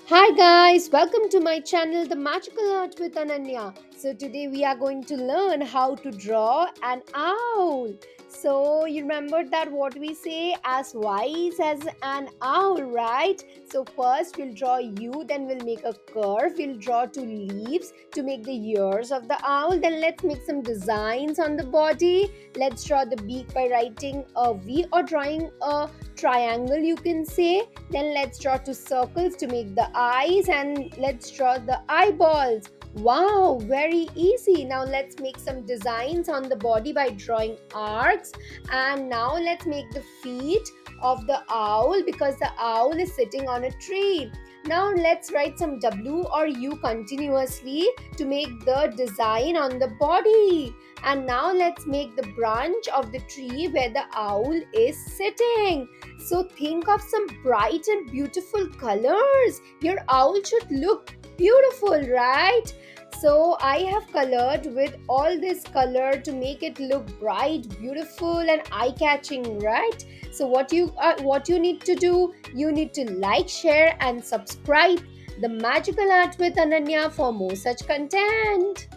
Hi guys, welcome to my channel The Magical Art with Ananya. So today we are going to learn how to draw an owl. So you remember that what we say as wise as an owl, right? So first we'll draw you, then we'll make a curve, we'll draw two leaves to make the ears of the owl. Then let's make some designs on the body. Let's draw the beak by writing a V or drawing a triangle, you can say. Then let's draw two circles to make the eyes, and let's draw the eyeballs. Wow, very easy. Now let's make some designs on the body by drawing arcs. And now let's make the feet of the owl because the owl is sitting on a tree. Now let's write some W or U continuously to make the design on the body. And now let's make the branch of the tree where the owl is sitting. So think of some bright and beautiful colors. Your owl should look beautiful, right? So I have colored with all this color to make it look bright, beautiful and eye-catching, right? So what you need to do, you need to like, share and subscribe the Magical Art with Ananya for more such content.